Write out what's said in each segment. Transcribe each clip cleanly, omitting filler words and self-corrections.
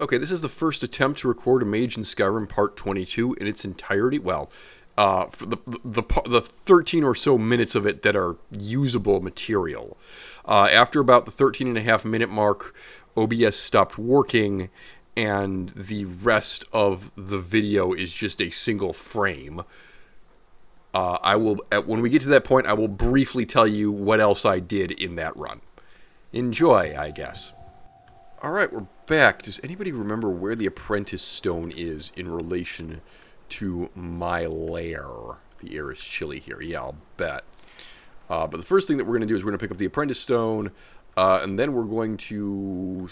Okay, this is the first attempt to record a Mage in Skyrim Part 22 in its entirety. Well, for the 13 or so minutes of it that are usable material. After about the 13 and a half minute mark, OBS stopped working, and the rest of the video is just a single frame. I will, when we get to that point, I will briefly tell you what else I did in that run. Enjoy, I guess. Alright, we're back. Does anybody remember where the Apprentice Stone is in relation to my lair? The air is chilly here. Yeah, I'll bet. But the first thing that we're going to do is we're going to pick up the Apprentice Stone, and then we're going to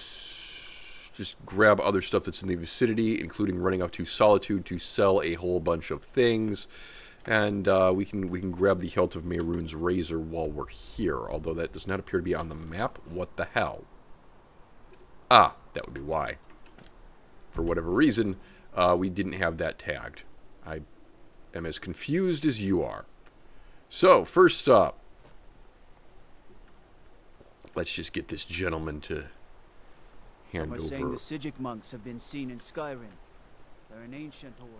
just grab other stuff that's in the vicinity, including running up to Solitude to sell a whole bunch of things. And we can grab the hilt of Mehrunes' razor while we're here, although that does not appear to be on the map. What the hell? Ah, that would be why. For whatever reason, we didn't have that tagged. I am as confused as you are. So, first up, let's just get this gentleman to hand Some are over. saying the Sijic monks have been seen in Skyrim. They're an ancient order.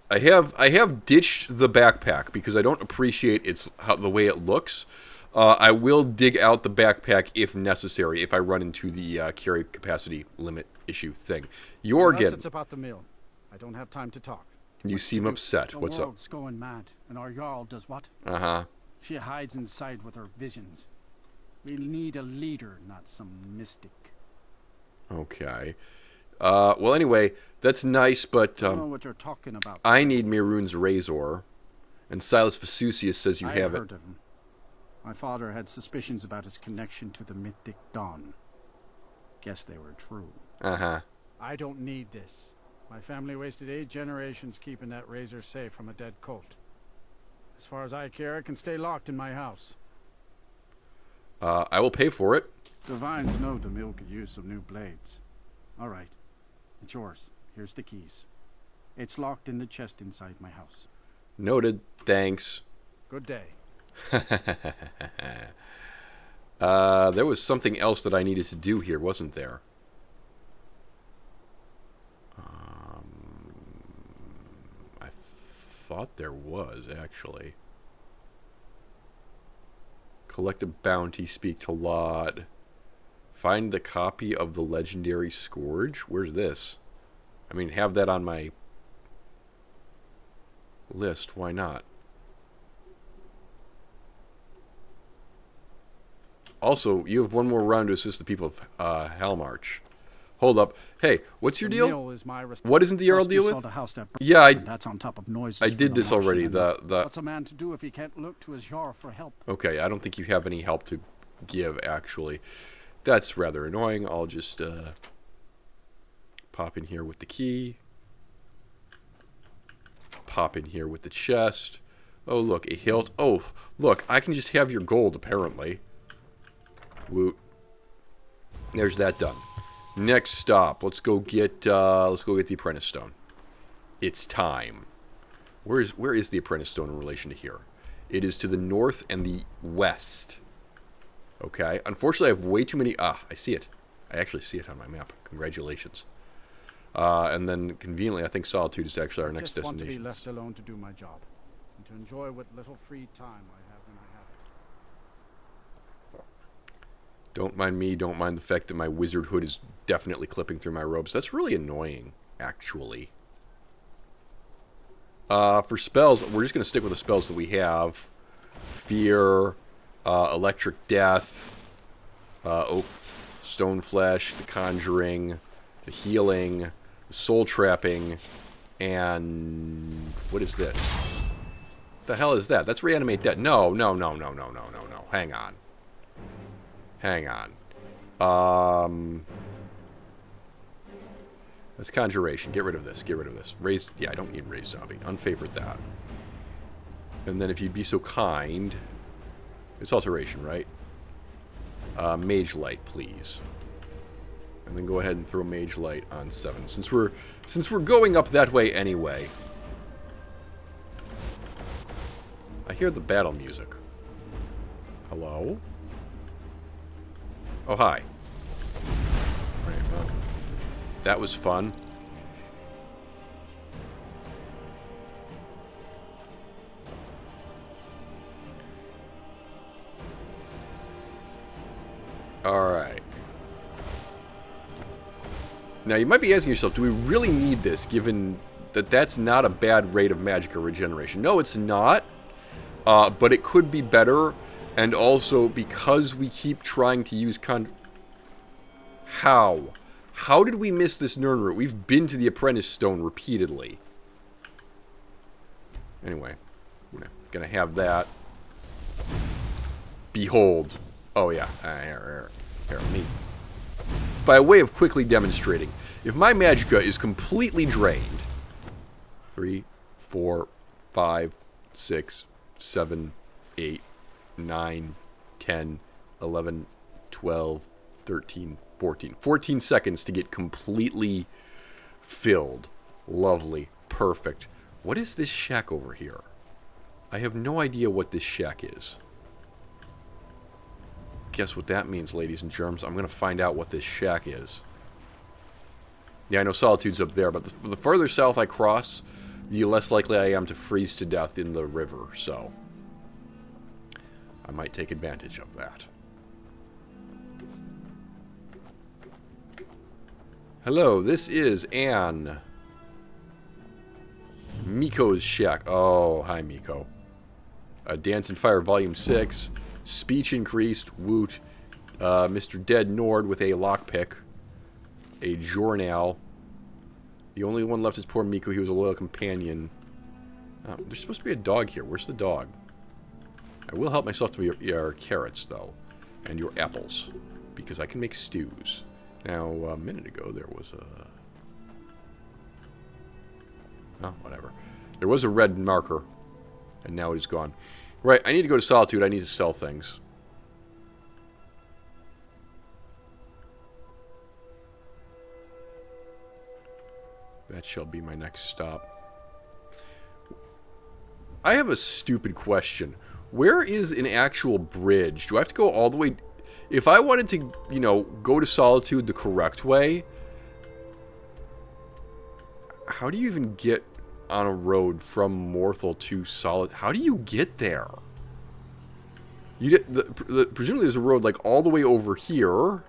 I have ditched the backpack because I don't appreciate the way it looks. I will dig out the backpack if necessary if I run into the carry capacity limit issue thing. Jorgen, It's about the mill. I don't have time to talk. you seem upset. The What's up? world's going mad, and our Jarl does what? Uh-huh. She hides inside with her visions. We need a leader, not some mystic. Okay. Well, anyway, that's nice, but I don't know what you're talking about. I need Mehrunes' razor, and Silas Vesusius says you I've have heard it. of him. My father had suspicions about his connection to the mythic dawn. Guess they were true. Uh-huh. I don't need this. My family wasted 8 generations keeping that razor safe from a dead cult. As far as I care, it can stay locked in my house. I will pay for it. The vines know the mill could use some new blades. All right. It's yours. Here's the keys. It's locked in the chest inside my house. Noted. Thanks. Good day. There was something else that I needed to do here, wasn't there? I thought there was, actually. Collect a bounty, speak to Lot. Find a copy of the legendary Scourge? Where's this? I mean, have that on my list. Why not? Also, you have one more round to assist the people of Hellmarch. Hold up. Hey, what's your deal? Mill is my What isn't the Jarl deal with? sold a house that Yeah, and that's on top of noises I from did the this Martian already. and What's a man to do if he can't look to his Jarl for help? Okay, I don't think you have any help to give, actually. That's rather annoying. I'll just pop in here with the key. Pop in here with the chest. Oh, look, a hilt. Oh, look, I can just have your gold, apparently. Woot. There's that done. Next stop. Let's go get the Apprentice Stone. It's time. Where is the Apprentice Stone in relation to here? It is to the north and the west. Okay. Unfortunately, I have way too many. Ah, I see it. I actually see it on my map. Congratulations. And then, conveniently, I think Solitude is actually our next I just want to be destination. left alone to do my job, and to enjoy what little free time I have when I have it. Don't mind me. Don't mind the fact that my wizard hood is definitely clipping through my robes. That's really annoying, actually. For spells, we're just going to stick with the spells that we have. Fear, Electric Death, Oak Stone Flesh, the Conjuring, the Healing, the Soul Trapping, and what is this? The hell is that? That's Reanimate Dead. No. Hang on. That's Conjuration. Get rid of this. Raised. Yeah, I don't need Raised Zombie. Unfavored that. And then if you'd be so kind, it's Alteration, right? Mage Light, please. And then go ahead and throw Mage Light on 7. Since we're going up that way anyway. I hear the battle music. Hello? Oh, hi. Right, That was fun. Alright. Now, you might be asking yourself, do we really need this, given that that's not a bad rate of magic regeneration? No, it's not. But it could be better. And also, because we keep trying to use How? How did we miss this Nern route? We've been to the Apprentice Stone repeatedly. Anyway, we're gonna have that. Behold. Oh, yeah. Here, let me... By way of quickly demonstrating, if my magicka is completely drained... 3, 4, 5, 6, 7, 8, 9, 10, 11, 12, 13, 14. 14 seconds to get completely filled. Lovely. Perfect. What is this shack over here? I have no idea what this shack is. Guess what that means, ladies and germs. I'm going to find out what this shack is. Yeah, I know Solitude's up there, but the further south I cross, the less likely I am to freeze to death in the river, so I might take advantage of that. Hello, this is Anne. Miko's shack. Oh, hi, Miko. Dance and Fire Volume 6. Speech increased. Woot. Mr. Dead Nord with a lockpick. A journal. The only one left is poor Miko. He was a loyal companion. There's supposed to be a dog here. Where's the dog? I will help myself to your carrots, though. And your apples. Because I can make stews. Now, a minute ago, there was a... Oh, whatever. There was a red marker. And now it is gone. Right, I need to go to Solitude. I need to sell things. That shall be my next stop. I have a stupid question. Where is an actual bridge? Do I have to go all the way... If I wanted to, you know, go to Solitude the correct way... How do you even get on a road from Morthal to Solitude? How do you get there? You get presumably there's a road like all the way over here. Well,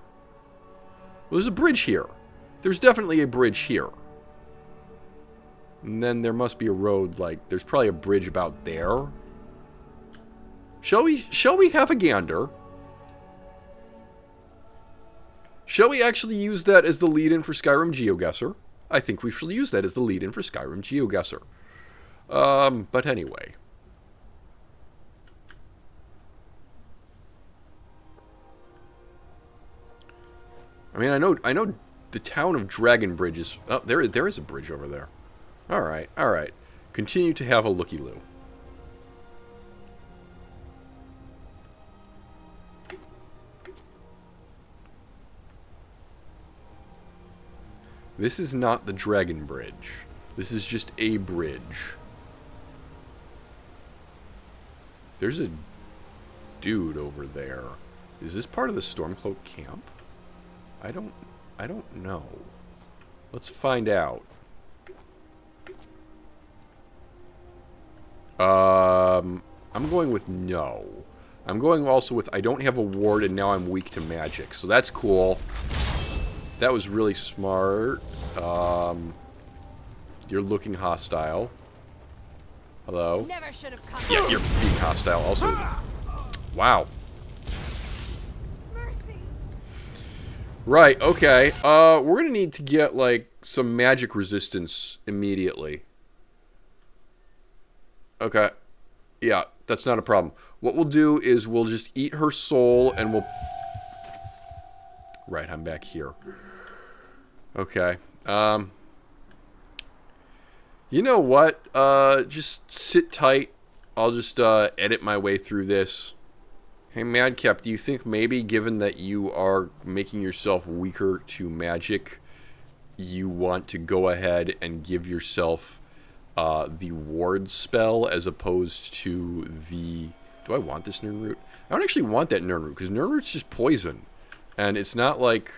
there's a bridge here. There's definitely a bridge here. And then there must be a road like there's probably a bridge about there. Shall we have a gander? Shall we actually use that as the lead-in for Skyrim GeoGuessr? I think we should use that as the lead-in for Skyrim GeoGuessr. But anyway. I mean, I know the town of Dragonbridge is... Oh, there is a bridge over there. Alright, alright. Continue to have a looky-loo. This is not the Dragon Bridge. This is just a bridge. There's a dude over there. Is this part of the Stormcloak camp? I don't know. Let's find out. I'm going with no. I'm going also with I don't have a ward and now I'm weak to magic. So that's cool. That was really smart. You're looking hostile. Hello? Never should have come. Yeah, you're being hostile also. Wow. Mercy. Right, okay. We're gonna need to get, like, some magic resistance immediately. Okay. Yeah, that's not a problem. What we'll do is we'll just eat her soul and we'll... Right, I'm back here. Okay. You know what? Just sit tight. I'll just edit my way through this. Hey, Madcap, do you think maybe, given that you are making yourself weaker to magic, you want to go ahead and give yourself the ward spell as opposed to the... Do I want this Nern Root? I don't actually want that Nern Root, because Nern Root's just poison. And it's not like...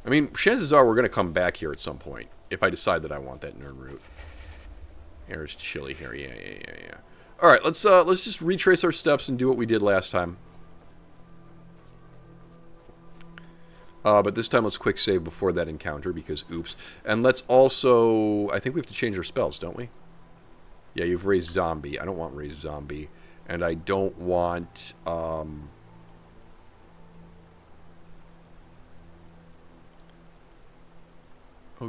I mean, chances are we're going to come back here at some point if I decide that I want that nerd root. Air is chilly here. Yeah. All right, let's just retrace our steps and do what we did last time. But this time let's quick save before that encounter because oops. And let's also, I think we have to change our spells, don't we? Yeah, you've raised zombie. I don't want raised zombie. And I don't want, oh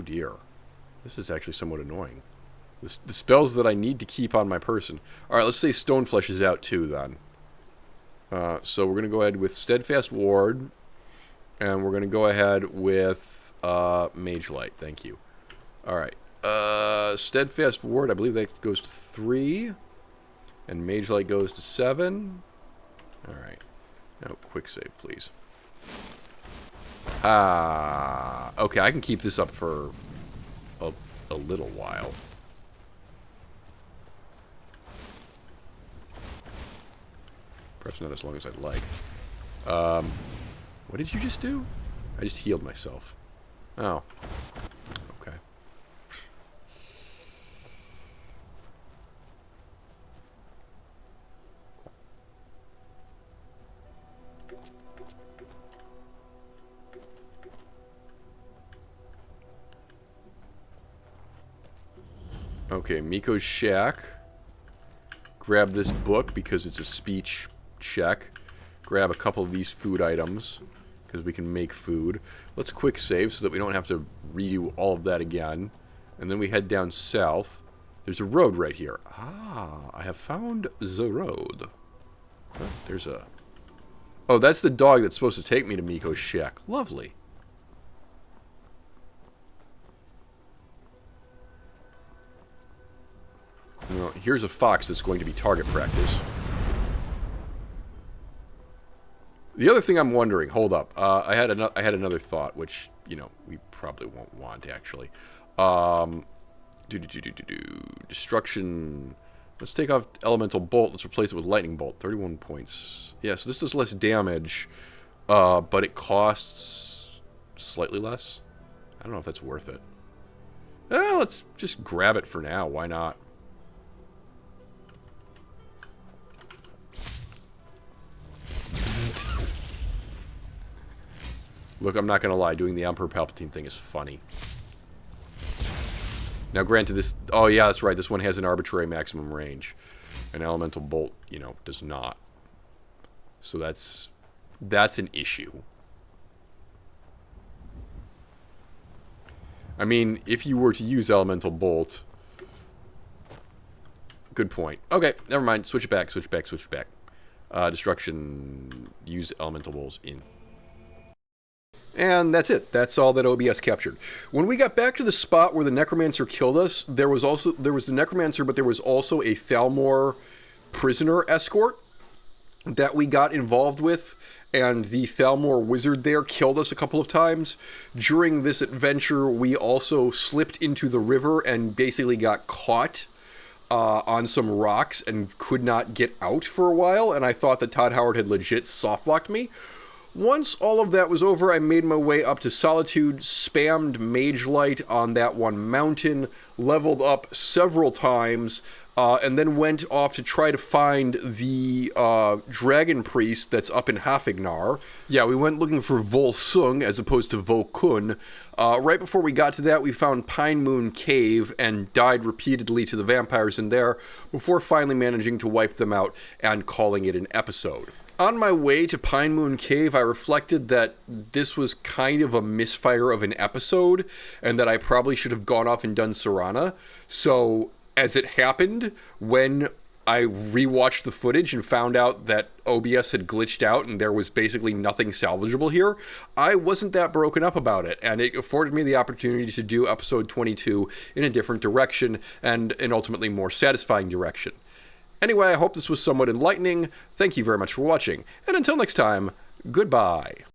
dear. This is actually somewhat annoying. The spells that I need to keep on my person. Alright, let's say Stoneflesh is out too then. So we're going to go ahead with Steadfast Ward. And we're going to go ahead with Mage Light. Thank you. Alright. Steadfast Ward, I believe that goes to 3. And Mage Light goes to 7. Alright. Now, quick save, please. Okay, I can keep this up for a little while. Perhaps not as long as I'd like. What did you just do? I just healed myself. Oh. Okay. Okay, Miko's shack. Grab this book because it's a speech check. Grab a couple of these food items because we can make food. Let's quick save so that we don't have to redo all of that again. And then we head down south. There's a road right here. Ah, I have found the road. Oh, there's a... Oh, that's the dog that's supposed to take me to Miko's shack. Lovely. Well, here's a fox that's going to be target practice. The other thing I'm wondering, hold up, I had another thought, which, you know, we probably won't want, actually. Destruction. Let's take off Elemental Bolt. Let's replace it with Lightning Bolt. 31 points. Yeah, so this does less damage, but it costs slightly less. I don't know if that's worth it. Let's just grab it for now. Why not? Look, I'm not going to lie. Doing the Emperor Palpatine thing is funny. Now, granted, this... Oh, yeah, that's right. This one has an arbitrary maximum range. An Elemental Bolt, you know, does not. So that's an issue. I mean, if you were to use Elemental Bolt... Good point. Okay, never mind. Switch it back, switch back, switch back. Destruction. Use Elemental Bolts in... And that's it. That's all that OBS captured. When we got back to the spot where the Necromancer killed us, there was the Necromancer, but there was also a Thalmor prisoner escort that we got involved with, and the Thalmor wizard there killed us a couple of times. During this adventure, we also slipped into the river and basically got caught on some rocks and could not get out for a while, and I thought that Todd Howard had legit softlocked me. Once all of that was over, I made my way up to Solitude, spammed Mage Light on that one mountain, leveled up several times, and then went off to try to find the Dragon Priest that's up in Hafignar. Yeah, we went looking for Volsung as opposed to Volkun. Right before we got to that, we found Pine Moon Cave and died repeatedly to the vampires in there, before finally managing to wipe them out and calling it an episode. On my way to Pine Moon Cave, I reflected that this was kind of a misfire of an episode, and that I probably should have gone off and done Serana. So, as it happened, when I rewatched the footage and found out that OBS had glitched out and there was basically nothing salvageable here, I wasn't that broken up about it, and it afforded me the opportunity to do episode 22 in a different direction, and an ultimately more satisfying direction. Anyway, I hope this was somewhat enlightening. Thank you very much for watching, and until next time, goodbye.